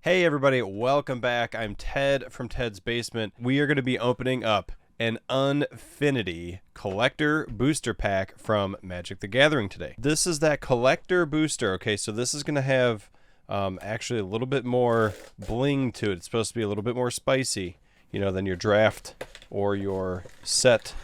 Hey everybody, welcome back. I'm Ted from Ted's Basement. We are going to be opening up an Unfinity collector booster pack from Magic the Gathering today. This is that collector booster. Okay, so this is going to have actually a little bit more bling to it. It's supposed to be a little bit more spicy, you know, than your draft or your set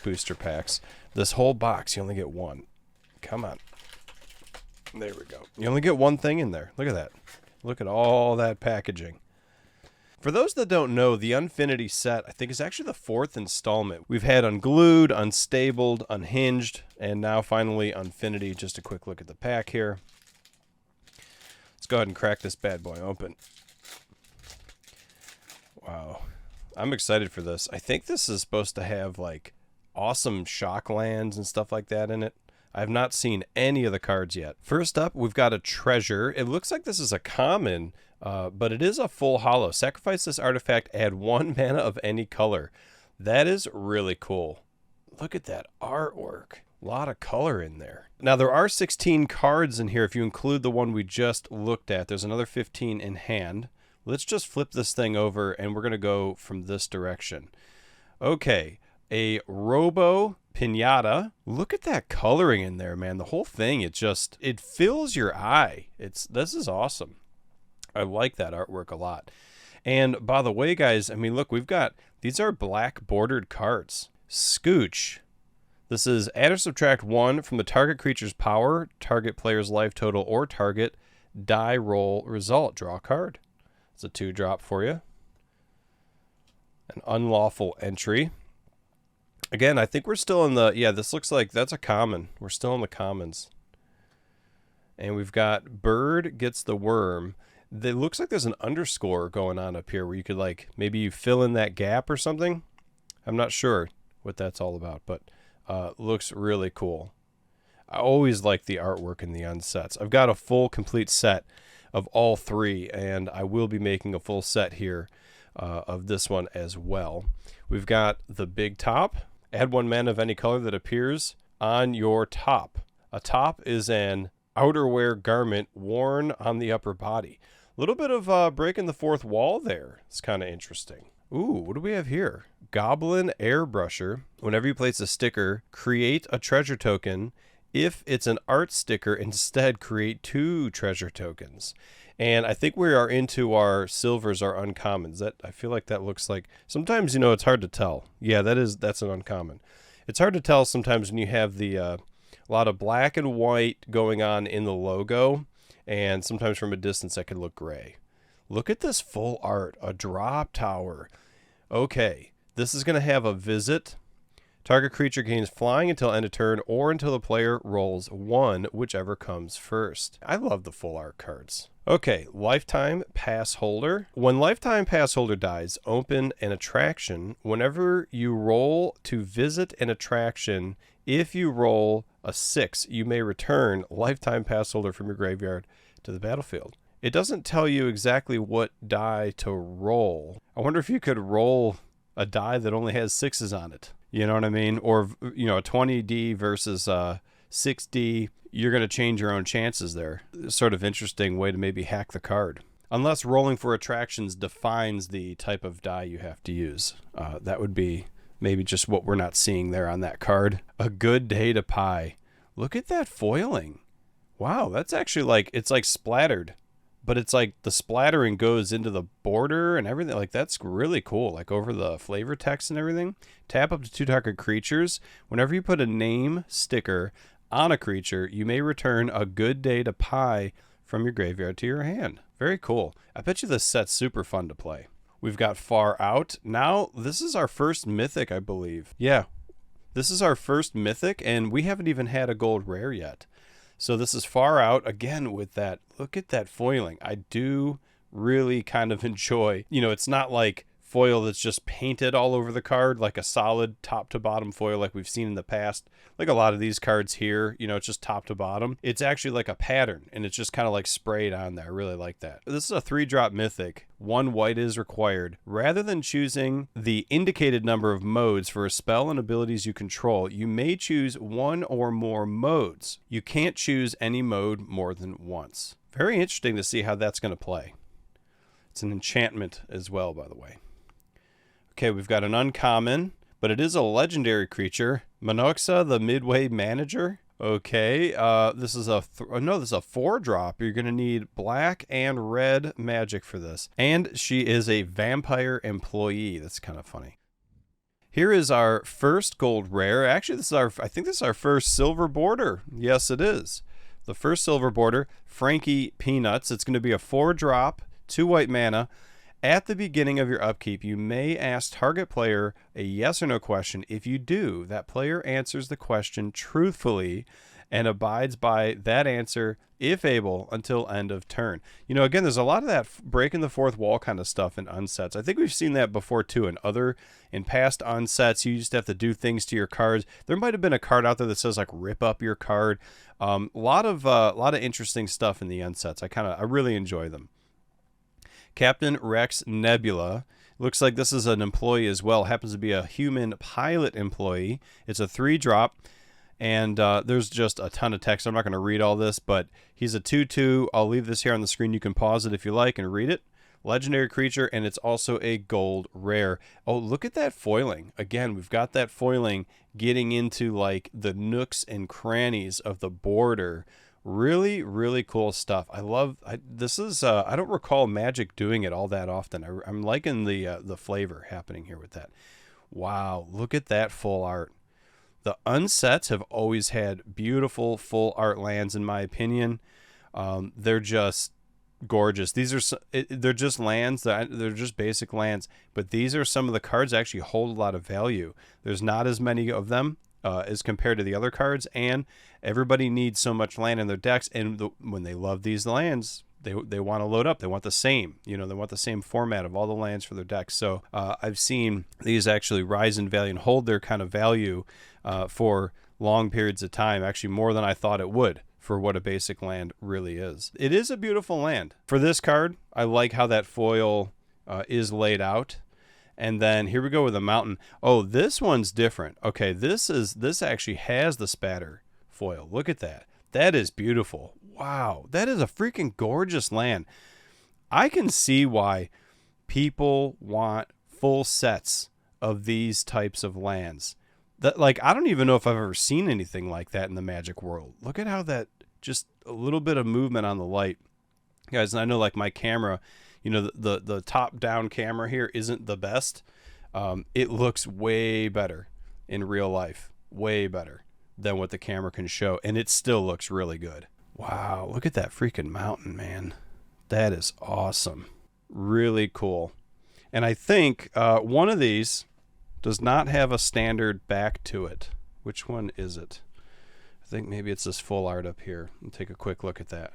booster packs. This whole box, you only get one. Come on. There we go. You only get one thing in there. Look at that. Look at all that packaging. For those that don't know, the Unfinity set, I think, is actually the fourth installment. We've had Unglued, Unstabled, Unhinged, and now finally Unfinity. Just a quick look at the pack here. Let's go ahead and crack this bad boy open. Wow. I'm excited for this. I think this is supposed to have, like, awesome shock lands and stuff like that in it. I have not seen any of the cards yet. First up, we've got a treasure. It looks like this is a common, but it is a full holo. Sacrifice this artifact, add 1 mana of any color. That is really cool. Look at that artwork. A lot of color in there. Now, there are 16 cards in here if you include the one we just looked at. There's another 15 in hand. Let's just flip this thing over, and we're going to go from this direction. Okay, a Robo Pinata. Look at that coloring in there, man. The whole thing, it fills your eye. This is awesome. I like that artwork a lot. And by the way, guys, I mean, look, these are black bordered cards. Scooch. This is add or subtract 1 from the target creature's power, target player's life total, or target die roll result. Draw a card. It's a 2-drop for you. An unlawful entry. Again, I think we're still in the, yeah, this looks like that's a common. We're still in the commons. And we've got Bird Gets the Worm. It looks like there's an underscore going on up here where you could, like, maybe you fill in that gap or something. I'm not sure what that's all about, but looks really cool. I always like the artwork in the unsets. I've got a full complete set of all 3, and I will be making a full set here of this one as well. We've got the big top. Add 1 mana of any color that appears on your top. A top is an outerwear garment worn on the upper body. A little bit of breaking the fourth wall there. It's kind of interesting. Ooh, what do we have here? Goblin Airbrusher. Whenever you place a sticker, create a treasure token. If it's an art sticker, instead create 2 treasure tokens. And I think we are into our silvers, our uncommons. I feel like that looks like, sometimes, you know, it's hard to tell. Yeah, that's an uncommon. It's hard to tell sometimes when you have a lot of black and white going on in the logo, and sometimes from a distance that can look gray. Look at this full art, a drop tower. Okay, this is going to have a visit. Target creature gains flying until end of turn or until the player rolls 1, whichever comes first. I love the full art cards. Okay, Lifetime Pass Holder. When Lifetime Pass Holder dies, open an attraction. Whenever you roll to visit an attraction, if you roll a 6, you may return Lifetime Pass Holder from your graveyard to the battlefield. It doesn't tell you exactly what die to roll. I wonder if you could roll a die that only has 6s on it. You know what I mean? Or, you know, a 20D versus 6D. You're going to change your own chances there. Sort of interesting way to maybe hack the card. Unless rolling for attractions defines the type of die you have to use. That would be maybe just what we're not seeing there on that card. A Good Day to Pie. Look at that foiling. Wow, that's actually like, it's like splattered. But it's like the splattering goes into the border and everything. Like, that's really cool. Like, over the flavor text and everything. Tap up to 2 target creatures. Whenever you put a name sticker on a creature, you may return a Good Day to Pie from your graveyard to your hand. Very cool. I bet you this set's super fun to play. We've got Far Out. Now, this is our first mythic, I believe. Yeah, this is our first mythic, and we haven't even had a gold rare yet. So this is Far Out, again, with that, look at that foiling. I do really kind of enjoy, you know, it's not like foil that's just painted all over the card, like a solid top to bottom foil like we've seen in the past. Like a lot of these cards here, you know, it's just top to bottom. It's actually like a pattern, and it's just kind of like sprayed on there. I really like that. This is a 3-drop mythic. 1 white is required. Rather than choosing the indicated number of modes for a spell and abilities you control, you may choose 1 or more modes. You can't choose any mode more than once. Very interesting to see how that's going to play. It's an enchantment as well, by the way. Okay, we've got an uncommon, but it is a legendary creature. Monoxa, the Midway Manager. Okay, this is a this is a 4-drop. You're going to need black and red magic for this. And she is a vampire employee. That's kind of funny. Here is our first gold rare. Actually, I think this is our first silver border. Yes, it is. The first silver border, Frankie Peanuts. It's going to be a 4-drop, 2 white mana. At the beginning of your upkeep, you may ask target player a yes or no question. If you do, that player answers the question truthfully and abides by that answer, if able, until end of turn. You know, again, there's a lot of that breaking the fourth wall kind of stuff in unsets. I think we've seen that before too in past unsets. You just have to do things to your cards. There might have been a card out there that says like rip up your card. A lot of interesting stuff in the unsets. I really enjoy them. Captain Rex Nebula. Looks like this is an employee as well. Happens to be a human pilot employee. It's a 3-drop, and there's just a ton of text. I'm not going to read all this, but he's a 2/2. I'll leave this here on the screen. You can pause it if you like and read it. Legendary creature, and it's also a gold rare. Oh, look at that foiling. Again, we've got that foiling getting into like the nooks and crannies of the border. Really, really cool stuff. I don't recall Magic doing it all that often. I'm liking the flavor happening here with that. Wow, look at that full art. The unsets have always had beautiful full art lands, in my opinion. They're just gorgeous. They're just lands. They're just basic lands. But these are some of the cards that actually hold a lot of value. There's not as many of them as compared to the other cards, and everybody needs so much land in their decks, and when they love these lands, they want to load up. They want the same, they want the same format of all the lands for their decks. So I've seen these actually rise in value and hold their kind of value for long periods of time, actually more than I thought it would for what a basic land really is. It is a beautiful land. For this card, I like how that foil is laid out. And then here we go with a mountain. Oh, this one's different. Okay, this actually has the spatter foil. Look at that. That is beautiful. Wow, that is a freaking gorgeous land. I can see why people want full sets of these types of lands. That, like, I don't even know if I've ever seen anything like that in the Magic world. Look at how that, just a little bit of movement on the light. Guys, and I know like my camera, the top-down camera here isn't the best. It looks way better in real life, way better than what the camera can show, and it still looks really good. Wow, look at that freaking mountain, man. That is awesome. Really cool. And I think one of these does not have a standard back to it. Which one is it? I think maybe it's this full art up here. I'll take a quick look at that.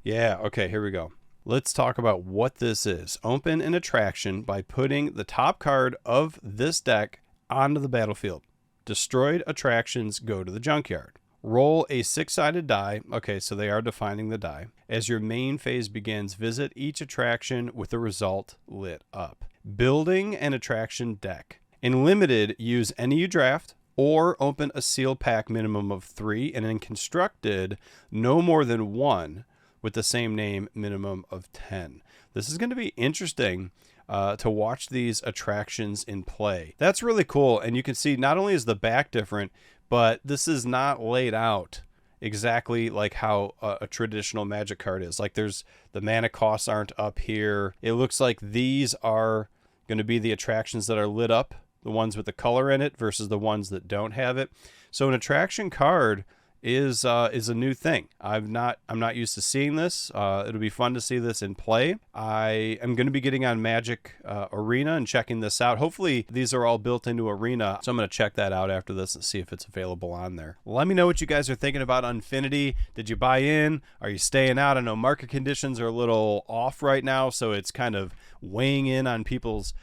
Yeah, okay, here we go. Let's talk about what this is. Open an attraction by putting the top card of this deck onto the battlefield. Destroyed attractions go to the junkyard. Roll a 6-sided die. Okay, so they are defining the die. As your main phase begins, visit each attraction with the result lit up. Building an attraction deck. In limited, use any you draft or open a sealed pack minimum of 3, and in constructed, no more than 1 with the same name, minimum of 10. This is going to be interesting to watch these attractions in play. That's really cool, and you can see not only is the back different, but this is not laid out exactly like how a traditional Magic card is. Like the mana costs aren't up here. It looks like these are going to be the attractions that are lit up, the ones with the color in it versus the ones that don't have it. So an attraction card is a new thing. I'm not used to seeing this. It'll be fun to see this in play. I am going to be getting on Magic Arena and checking this out. Hopefully these are all built into Arena, so I'm going to check that out after this and see if it's available on there. Let me know what you guys are thinking about Unfinity. Did you buy in? Are you staying out? I know market conditions are a little off right now, so it's kind of weighing in on people's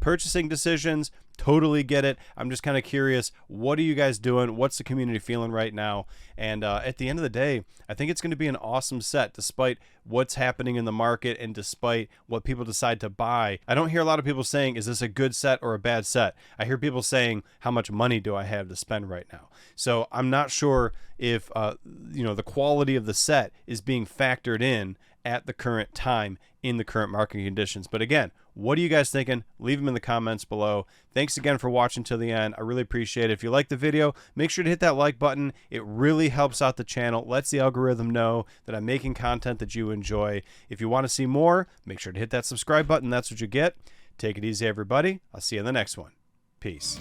purchasing decisions. Totally get it. I'm just kind of curious, what are you guys doing? What's the community feeling right now? And at the end of the day, I think it's going to be an awesome set despite what's happening in the market and despite what people decide to buy. I don't hear a lot of people saying, is this a good set or a bad set? I hear people saying, how much money do I have to spend right now? So I'm not sure if the quality of the set is being factored in at the current time in the current market conditions. But again, what are you guys thinking? Leave them in the comments below. Thanks again for watching till the end. I really appreciate it. If you like the video, make sure to hit that like button. It really helps out the channel, lets the algorithm know that I'm making content that you enjoy. If you want to see more, make sure to hit that subscribe button. That's what you get. Take it easy, everybody. I'll see you in the next one. Peace.